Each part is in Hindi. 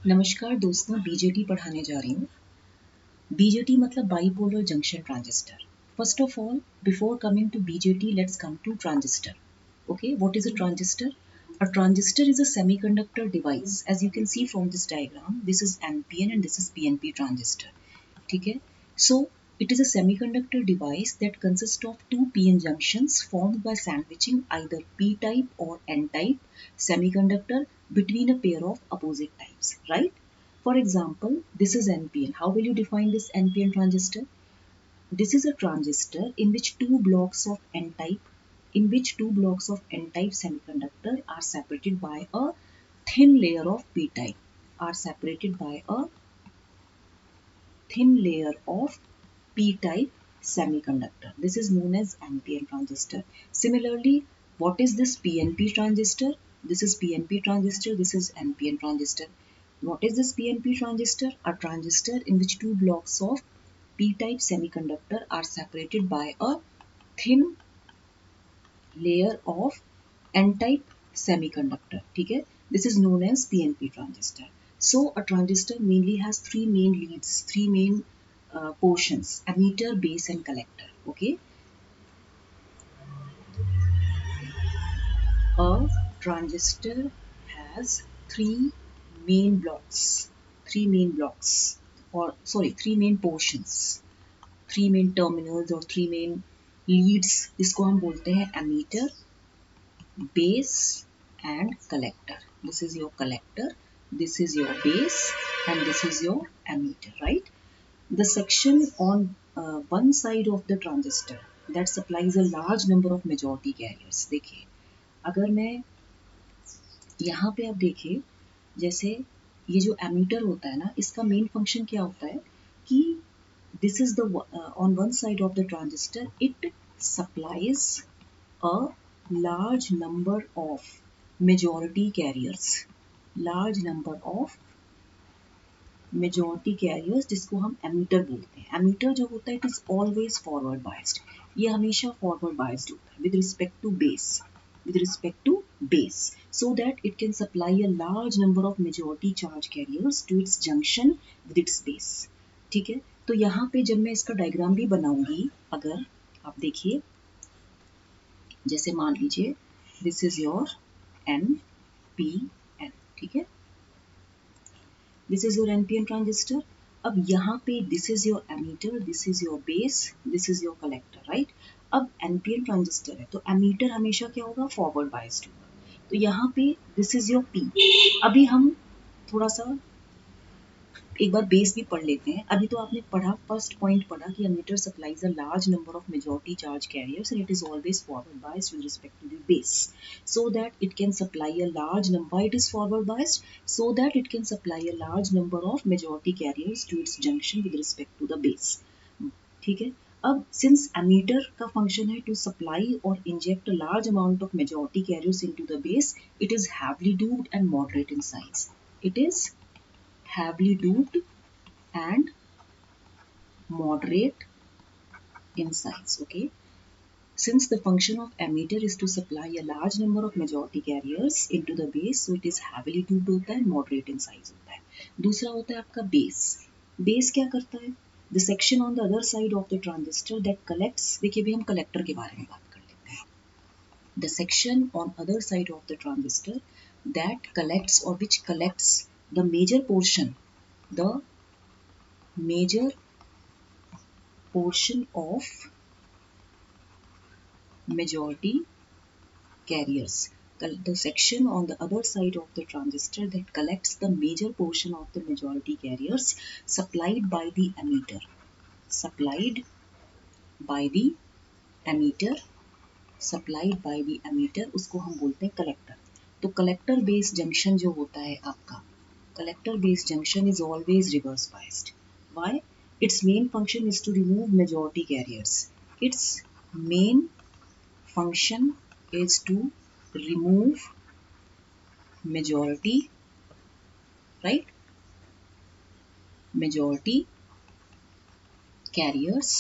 नमस्कार दोस्तों, बीजेटी पढ़ाने जा रही हूँ। बीजेटी मतलब bipolar junction transistor. First of all, before coming to BJT, let's come to transistor. Okay, what is a transistor? A transistor is a semiconductor device. As you can see from this diagram, this is NPN and this is PNP transistor. ठीक है? So it is a semiconductor device that consists of two PN junctions formed by sandwiching either P-type or N-type semiconductor between a pair of opposite types, right? For example, this is NPN. How will you define this NPN transistor? This is a transistor in which two blocks of N-type semiconductor are separated by a thin layer of P-type. Thin layer of P-type semiconductor. This is known as NPN transistor. Similarly, what is this PNP transistor? This is PNP transistor. This is NPN transistor. What is this PNP transistor? A transistor in which two blocks of P-type semiconductor are separated by a thin layer of N-type semiconductor. ठीक है? This is known as PNP transistor. So a transistor mainly has three main leads, three main portions: emitter, base, and collector. Okay, a transistor has three main portions, three main terminals or three main leads. इसको हम बोलते हैं emitter, base and collector. This is your collector, this is your base, and this is your emitter, right? The section on one side of the transistor that supplies a large number of majority carriers. देखिए, अगर मैं यहाँ पे आप देखिए, जैसे ये जो एमीटर होता है ना, इसका मेन फंक्शन क्या होता है कि this is the on one side of the transistor, it supplies a large number of majority carriers, जिसको हम एमीटर बोलते हैं. एमीटर जो होता है, it is always forward biased. ये हमेशा फॉरवर्ड बायस्ड होता है with respect to base, so that it can supply a large number of majority charge carriers to its junction with its base. ठीक है? तो यहाँ पे जब मैं इसका डायग्राम भी बनाऊंगी, अगर आप देखिए, जैसे मान लीजिए दिस इज योर NPN. ठीक है? This is your NPN transistor. अब यहाँ पे this is your emitter, this is your base, this is your collector, right? अब NPN ट्रांजिस्टर है तो एमीटर हमेशा क्या होगा? फॉरवर्ड बायस्ड होगा. तो यहाँ पे दिस इज योर P. अभी हम थोड़ा सा एक बार बेस भी पढ़ लेते हैं. अभी तो आपने पढ़ा, फर्स्ट पॉइंट पढ़ा कि emitter supplies a large number of majority charge carriers and it is always forward biased with respect to the base, so that it can supply a large number. It is forward biased so that it can supply a large number of majority carriers to its junction with respect to the base. ठीक है? अब सिंस एमीटर का फंक्शन है टू सप्लाई और inject a large amount of majority carriers into the base, it is heavily doped and moderate in size. It is heavily duped and moderate in size. Okay, since the function of emitter is to supply a large number of majority carriers into the base, so it is heavily duped होता है, moderate in size होता है. दूसरा होता है आपका बेस. बेस क्या करता है? The section on the other side of the transistor that collects. देखिए, अभी हम कलेक्टर के बारे में बात कर लेते हैं. The section on other side of the transistor that collects or which collects the major portion of majority carriers. The section on the other side of the transistor that collects the major portion of the majority carriers supplied by the emitter. उसको हम बोलते हैं कलेक्टर. तो कलेक्टर बेस जंक्शन जो होता है आपका, collector base junction is always reverse biased. Why? Its main function is to remove majority carriers. Its main function is to remove majority, right? Majority carriers,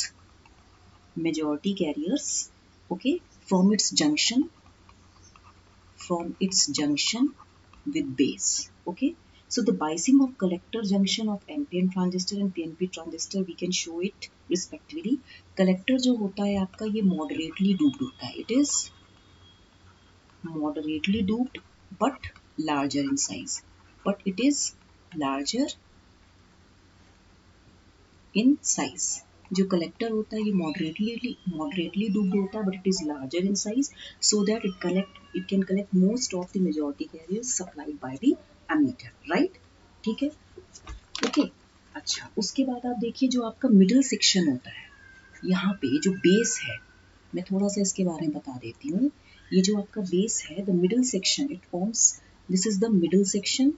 okay, from its junction with base. Okay, So the biasing of collector junction of NPN transistor and PNP transistor we can show it respectively. Collector जो होता है आपका ये moderately doped होता है. It is moderately doped but larger in size. But it is larger in size. जो कलेक्टर होता है ये moderately doped होता है but it is larger in size so that it can collect most of the majority carriers supplied by the ammeter, right? ठीक है, ओके। अच्छा, उसके बाद आप देखिए जो आपका मिडिल सेक्शन होता है, यहाँ पे जो बेस है, मैं थोड़ा सा इसके बारे में बता देती हूँ। ये जो आपका बेस है, the middle section, it forms, this is the middle section,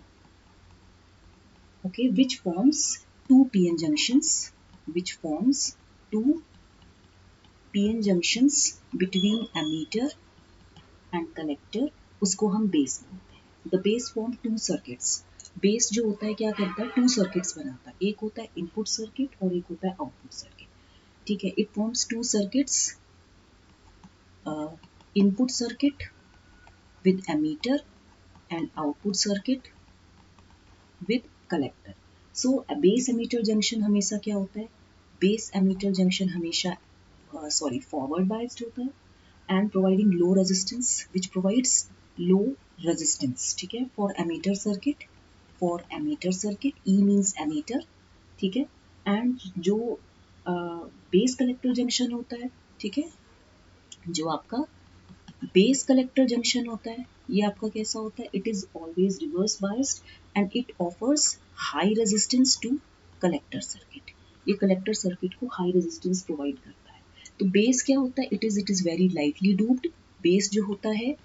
okay, which forms two PN junctions, between ammeter and collector, उसको हम बेस बोलते हैं। The base form two circuits. Base जो होता है क्या करता है, टू सर्किट्स बनाता है, एक होता है इनपुट सर्किट और एक होता है आउटपुट सर्किट, ठीक है। It forms two circuits, input circuit with ammeter and output circuit with collector. So a base emitter junction हमेशा क्या होता है, base emitter junction हमेशा forward biased होता है and providing low resistance, which provides low resistance, ठीक है, for ammeter circuit, E means ammeter, ठीक है। and जो base collector junction होता है, ठीक है, जो आपका बेस कलेक्टर जंक्शन होता है, ये आपका कैसा होता है, it is always reverse biased and it offers high resistance to collector circuit. ये कलेक्टर सर्किट को हाई रेजिस्टेंस प्रोवाइड करता है। तो बेस क्या होता है, it is very lightly doped. Base जो होता है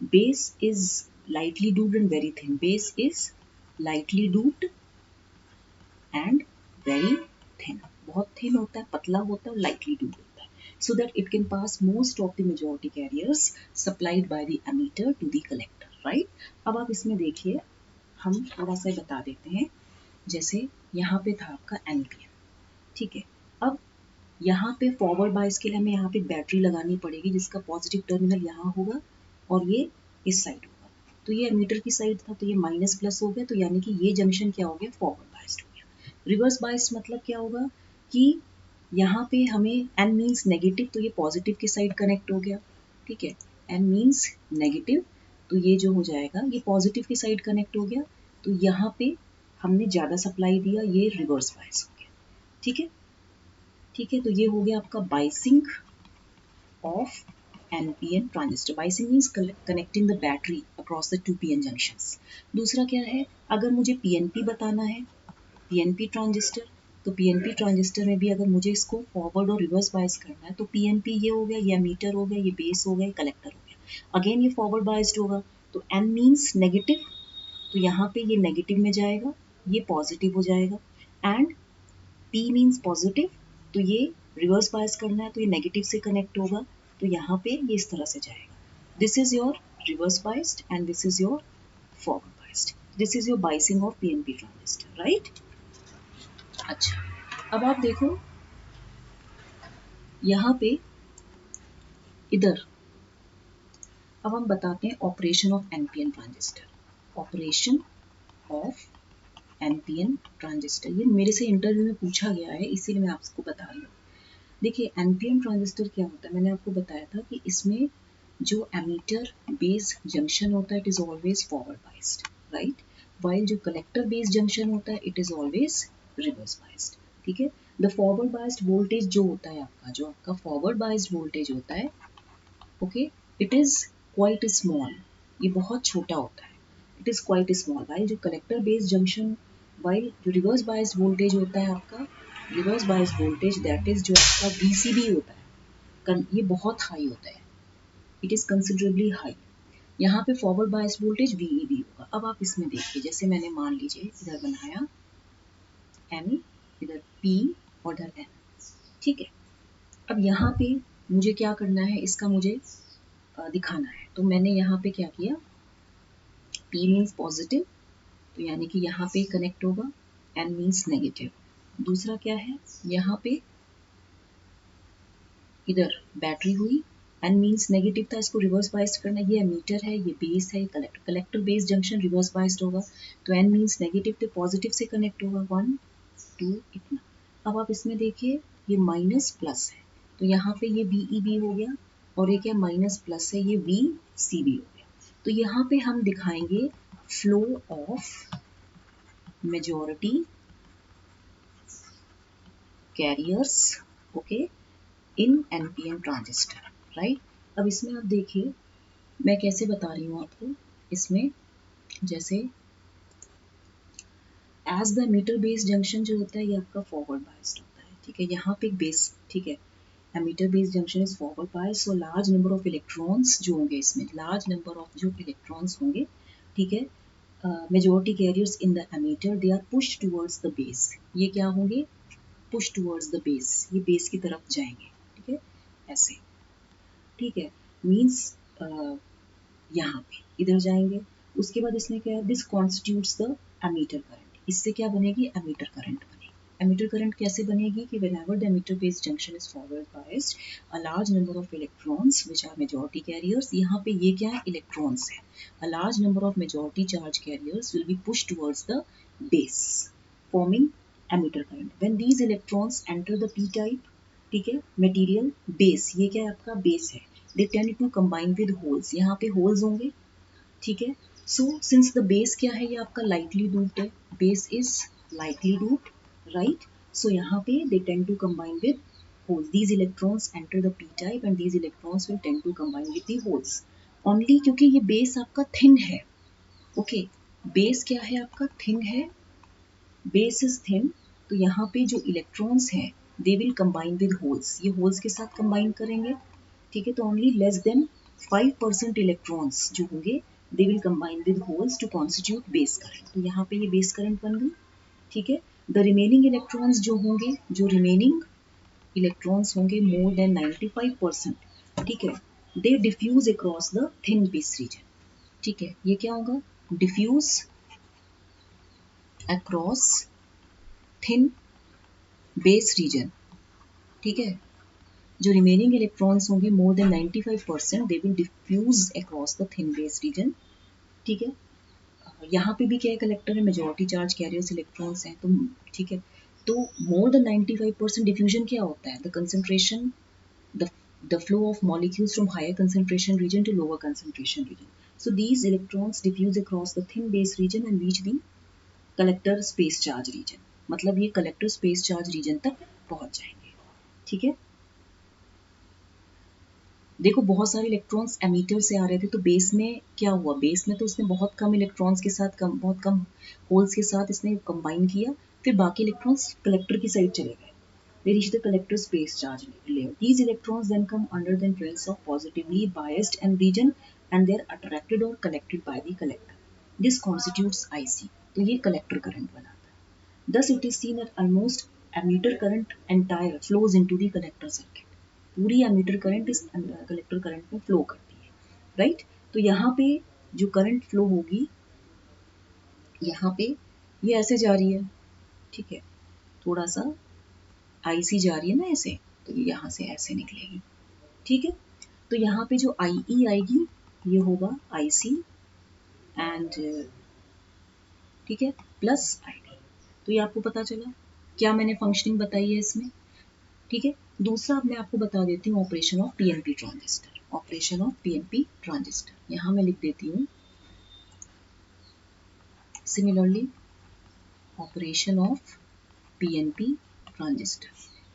base is lightly doped and very thin. Base is lightly doped and very thin, बहुत थिन होता है, पतला होता है और लाइटली डूप्ड होता है, so that it can pass most of the majority carriers supplied by the ammeter to the collector, right? अब आप इसमें देखिए, हम थोड़ा सा बता देते हैं। जैसे यहाँ पे था आपका NPN, ठीक है। अब यहाँ पे फॉरवर्ड बायस के लिए हमें यहाँ पे बैटरी लगानी पड़ेगी, जिसका पॉजिटिव टर्मिनल यहाँ होगा और ये इस साइड होगा। तो ये एमीटर की साइड था, तो ये माइनस प्लस हो गया, तो यानी कि ये जंक्शन क्या हो गया, फॉरवर्ड बायस्ड हो गया। रिवर्स बायस मतलब क्या होगा कि यहाँ पे हमें n मीन्स नेगेटिव, तो ये पॉजिटिव की साइड कनेक्ट हो गया, ठीक है। n मीन्स नेगेटिव, तो ये जो हो जाएगा ये पॉजिटिव की साइड कनेक्ट हो गया, तो यहाँ पे हमने ज़्यादा सप्लाई दिया, ये रिवर्स बायस हो गया, ठीक है, ठीक है। तो ये हो गया आपका biasing of NPN transistor. Biasing means connecting the battery across the two PN junctions. दूसरा क्या है, अगर मुझे PNP बताना है, PNP ट्रांजिस्टर, तो PNP ट्रांजिस्टर में भी अगर मुझे इसको फॉरवर्ड और रिवर्स बायस करना है, तो PNP ये हो गया, ये मीटर हो गया, ये बेस हो गया, ये कलेक्टर हो गया। अगेन ये फॉरवर्ड बायस्ड होगा, तो N मीन्स नेगेटिव, तो यहाँ पे ये नेगेटिव में जाएगा, ये पॉजिटिव हो जाएगा, एंड P मीन्स पॉजिटिव, तो ये रिवर्स बायस करना है, तो ये नेगेटिव से कनेक्ट होगा, तो यहाँ पे ये इस तरह से जाएगा। This is your reverse biased and this is your forward biased. This is your biasing of PNP transistor, right. अच्छा, अब आप देखो यहाँ पे इधर, अब हम बताते हैं operation of NPN transistor. Operation of NPN transistor, ये मेरे से इंटरव्यू में पूछा गया है, इसीलिए मैं आपको बता रही हूँ। देखिए NPN ट्रांजिस्टर क्या होता है, मैंने आपको बताया था कि इसमें जो एमीटर बेस जंक्शन होता है, it is always forward biased, right, while जो कलेक्टर बेस जंक्शन होता है, it is always reverse biased, ठीक है। द फॉरवर्ड बायस्ड वोल्टेज जो होता है आपका, जो आपका फॉरवर्ड बायस्ड वोल्टेज होता है, okay, it is quite small, ये बहुत छोटा होता है, it is quite small. While जो कलेक्टर बेस जंक्शन, वाइल जो रिवर्स बायस्ड वोल्टेज होता है आपका, reverse biased voltage that is जो आपका VCB होता है, ये बहुत हाई होता है, इट इज कंसिडरेबली हाई। यहाँ पे फॉरवर्ड बायस्ड वोल्टेज VEB होगा। अब आप इसमें देखिए, जैसे मैंने मान लीजिए इधर बनाया N, इधर P और इधर N, ठीक है। अब यहाँ पे मुझे क्या करना है, इसका मुझे दिखाना है, तो मैंने यहाँ पे क्या किया, P मीन्स पॉजिटिव, तो यानी कि यहाँ पे कनेक्ट होगा, N मीन्स नेगेटिव। दूसरा क्या है, यहाँ पे इधर बैटरी हुई, एन मीन्स नेगेटिव था, इसको रिवर्स बाइस्ड करना, ये एमीटर है, ये बेस है, ये collector, collector base junction reverse biased होगा, तो एन मीन्स नेगेटिव, तो पॉजिटिव से कनेक्ट होगा, 1 2 इतना। अब आप इसमें देखिए ये माइनस प्लस है, तो यहाँ पे ये VEB हो गया, और ये क्या माइनस प्लस है, ये VCB हो गया। तो यहाँ पे हम दिखाएंगे flow of majority carriers, okay, in NPN transistor, right. अब इसमें आप देखिए मैं कैसे बता रही हूँ आपको, इसमें जैसे as the emitter base junction जो होता है ये आपका फॉरवर्ड बायस्ड होता है, ठीक है, यहाँ पे एक बेस, ठीक है, emitter base junction is forward biased, so large number of electrons जो होंगे इसमें, लार्ज नंबर ऑफ जो इलेक्ट्रॉन्स होंगे, ठीक है, majority carriers in the emitter they are push towards the base, ये क्या होंगे, पुश टुवर्ड्स द बेस, ये बेस की तरफ जाएंगे, ठीक है, ऐसे, ठीक है, मीन्स यहाँ पे इधर जाएंगे। उसके बाद इसमें क्या है, this constitutes the emitter current, इससे क्या बनेगी, एमीटर करंट बनेगी। एमीटर करंट कैसे बनेगी कि whenever the emitter based junction is forward biased, a large number of electrons which are majority carriers, यहाँ पे ये क्या है, इलेक्ट्रॉन्स है, a large number of majority charge carriers will be pushed towards the base forming emitter current when these electrons enter the p type, ठीक है, मटेरियल बेस, ये क्या है आपका बेस है, they tend to combine with holes, यहाँ पे होल्स होंगे, ठीक है, सो सिंस द बेस क्या है, ये आपका लाइटली डूप्ड है, base is lightly doped, right, so यहाँ पे they tend to combine with holes, these electrons enter the P type and these electrons will tend to combine with the holes only, क्योंकि ये बेस आपका थिन है, ओके, बेस क्या है आपका, थिन है, बेस इज थिन, तो यहाँ पे जो इलेक्ट्रॉन्स हैं दे विल कंबाइन विद होल्स, ये होल्स के साथ कंबाइन करेंगे, ठीक है, तो ओनली लेस देन 5% इलेक्ट्रॉन्स जो होंगे they will combine with holes to constitute base current, तो यहाँ पे ये बेस करंट बन गई, ठीक है। द रिमेनिंग इलेक्ट्रॉन्स जो होंगे, जो रिमेनिंग इलेक्ट्रॉन्स होंगे मोर देन 95%, ठीक है, they diffuse across the thin base region, ठीक है, ये क्या होगा, diffuse across thin base region, ठीक है, जो रिमेनिंग इलेक्ट्रॉन्स होंगे more than 95% they will diffuse across the thin base region, ठीक है। यहाँ पे भी क्या है, कलेक्टर है, मेजॉरिटी चार्ज कैरियर्स इलेक्ट्रॉन्स हैं, तो ठीक है, तो मोर देन 95% डिफ्यूजन क्या होता है, the concentration, the flow of molecules from higher concentration region to lower concentration region, so these electrons diffuse across the thin base region and reach the collector space charge region, मतलब ये collector space charge region तक पहुंच जाएंगे, ठीक है। देखो बहुत सारे इलेक्ट्रॉन्स एमीटर से आ रहे थे, तो बेस में क्या हुआ, बेस में तो इसने बहुत कम इलेक्ट्रॉन्स के साथ बहुत कम होल्स के साथ इसने कंबाइन किया, फिर बाकी इलेक्ट्रॉन्स कलेक्टर की साइड चले गए, they reach the collector space charge layer, these electrons then come under the influence of positively biased and region and they are attracted or collected by the collector, this constitutes IC, तो ये collector current बनाता है, thus it is seen that almost emitter current entire flows into the collector circuit, पूरी एमीटर करंट इस कलेक्टर करंट में फ्लो करती है, राइट, तो यहाँ पे जो करंट फ्लो होगी, यहाँ पे ये ऐसे जा रही है, ठीक है, थोड़ा सा IC जा रही है ना ऐसे, तो ये यहाँ से ऐसे निकलेगी, ठीक है, तो यहाँ पे जो IE आएगी ये होगा IC एंड, ठीक है, प्लस ID, तो ये आपको पता चला क्या मैंने फंक्शनिंग बताई है इसमें, ठीक है। दूसरा मैं आपको बता देती हूँ operation of PNP transistor, operation of PNP transistor, यहाँ मैं लिख देती हूँ similarly operation of PNP transistor,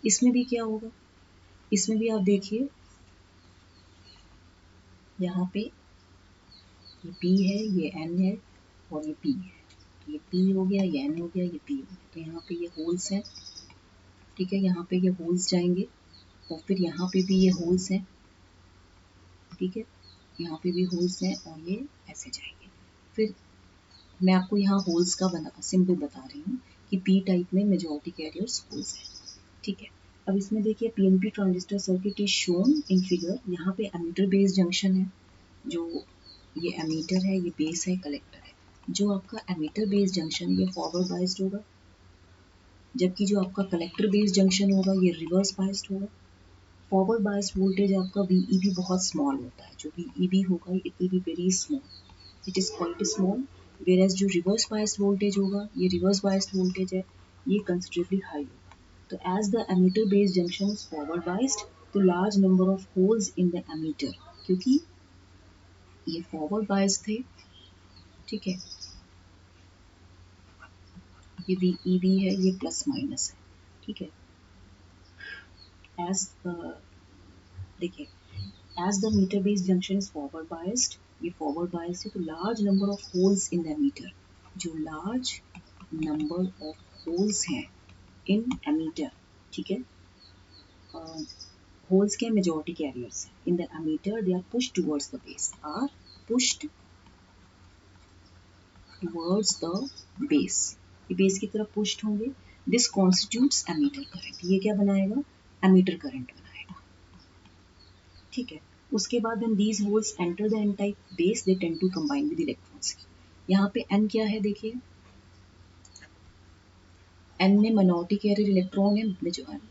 इसमें भी क्या होगा, इसमें भी आप देखिए यहाँ पे ये P है, ये N है और ये P है, ये P हो गया, ये N हो गया, ये P हो गया, तो यहाँ पे ये होल्स हैं, ठीक है, यहाँ पे ये होल्स जाएंगे और फिर यहाँ पे भी ये होल्स हैं, ठीक है, यहाँ पे भी होल्स हैं और ये ऐसे जाएंगे, फिर मैं आपको यहाँ होल्स का सिंबल बता रही हूँ कि पी टाइप में मेजॉरिटी कैरियर्स होल्स हैं, ठीक है। अब इसमें देखिए PNP transistor circuit is shown in figure, यहाँ पे एमीटर बेस जंक्शन है, जो ये एमीटर है, ये बेस है, कलेक्टर है, जो आपका एमीटर बेस जंक्शन ये फॉरवर्ड बाइस्ड होगा, जबकि जो आपका कलेक्टर बेस जंक्शन होगा ये रिवर्स बाइस्ड होगा, फॉरवर्ड बायस वोल्टेज आपका VEB बहुत स्मॉल होता है, जो VEB होगा it will be very small, it is quite small, where जो रिवर्स बायस वोल्टेज होगा, ये रिवर्स बायस वोल्टेज है, ये कंसिडरेबली हाई होगा। तो as the emitter based junction is forward biased, तो large number of holes in the emitter, क्योंकि ये फॉरवर्ड बायस थे, ठीक है, ये VEB है, ये प्लस माइनस है, ठीक है। एज देखिए, as the emitter base junction is forward biased, ये फॉरवर्ड बायस्ड है, तो large number of holes in the emitter, जो लार्ज नंबर ऑफ होल्स हैं इन एमीटर, ठीक है, होल्स के majority carriers in the emitter, they are pushed towards the base, are pushed towards the base, ये बेस की तरफ पुश्ड होंगे, दिस कॉन्स्टिट्यूट्स एमीटर करंट, ये क्या बनाएगा, एमीटर करंट बनाएगा, ठीक है। उसके बाद when these holes enter the n type base they tend to combine with electrons, यहाँ पे n क्या है देखिए, n में minority carrier इलेक्ट्रॉन है,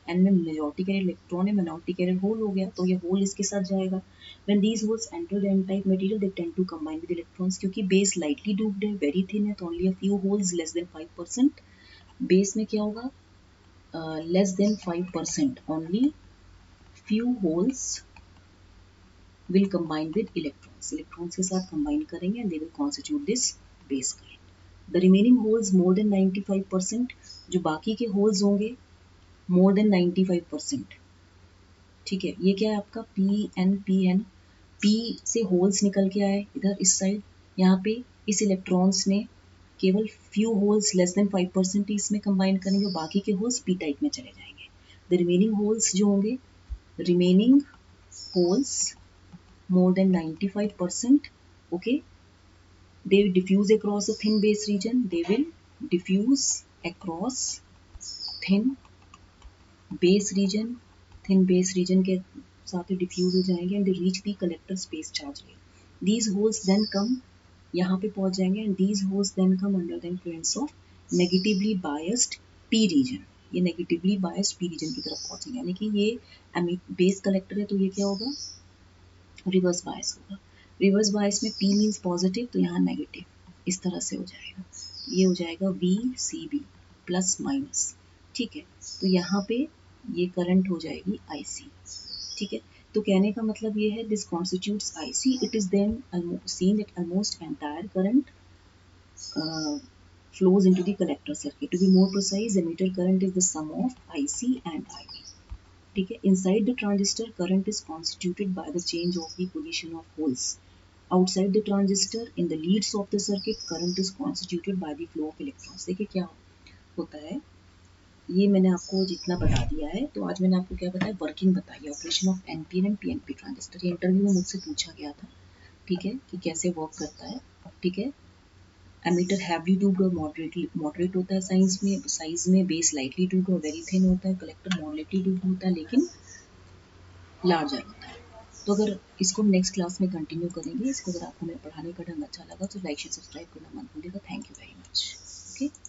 n में मेजॉरिटी कैरियर इलेक्ट्रॉन है, minority carrier होल हो गया, तो ये होल इसके साथ जाएगा। when these holes enter the n type material they tend to combine with electrons, क्योंकि बेस lightly doped है, very thin है, तो only a few holes less than 5%, base में क्या होगा, less than 5%, only few holes will combine with electrons, electrons के साथ combine करेंगे and they will constitute this base current. The remaining holes more than 95%, जो बाकी के holes होंगे more than 95%, ठीक है, ये क्या है आपका PN, P से होल्स निकल के आए इधर इस साइड, यहाँ पे इस इलेक्ट्रॉन्स ने केवल फ्यू होल्स लेस देन 5% इसमें कंबाइन करेंगे और बाकी के होल्स P टाइप में चले जाएंगे। द रिमेनिंग होल्स जो होंगे, remaining holes more than 95%, okay, they will diffuse across a thin base region, they will diffuse across thin base region, thin base region के साथ ही diffuse हो जाएंगे and they reach the collector space charge layer. These holes then come, यहाँ पे पहुंच जाएंगे and these holes then come under the influence of negatively biased P region, ये negatively biased P region की तरफ पहुंचेंगे, यानी कि ये बेस कलेक्टर है तो ये क्या होगा, रिवर्स बायस होगा, रिवर्स बायस में P मीन्स पॉजिटिव, तो यहाँ नेगेटिव, इस तरह से हो जाएगा, ये हो जाएगा VCB प्लस माइनस, ठीक है, तो यहाँ पे ये करंट हो जाएगी IC, ठीक है। तो कहने का मतलब ये है, this constitutes IC, it is then seen that almost entire current flows into the collector circuit. To be more precise, emitter current is the sum of IC and IB. ठीक है, inside the transistor current is constituted by the change of the position of holes. Outside the transistor in the leads of the circuit current is constituted by the flow of electrons. देखिए क्या होता है, ये मैंने आपको जितना बता दिया है, तो आज मैंने आपको क्या बताया, वर्किंग बताई, operation of NPN and PNP transistor, ये इंटरव्यू में मुझसे पूछा गया था, ठीक है, कि कैसे वर्क करता है, ठीक है। एमीटर हैवली ट्यूब्ड और मॉडरेट होता है साइज में, बेस लाइटली ट्यूब्ड और वेरी थिन होता है, कलेक्टर मॉडरेटली ट्यूब्ड होता है लेकिन लार्जर होता है। तो अगर इसको हम नेक्स्ट क्लास में कंटिन्यू करेंगे, इसको अगर आपको मेरा पढ़ाने का ढंग अच्छा लगा तो लाइक शेयर सब्सक्राइब करना मत भूलिएगा। Thank you very much. Okay.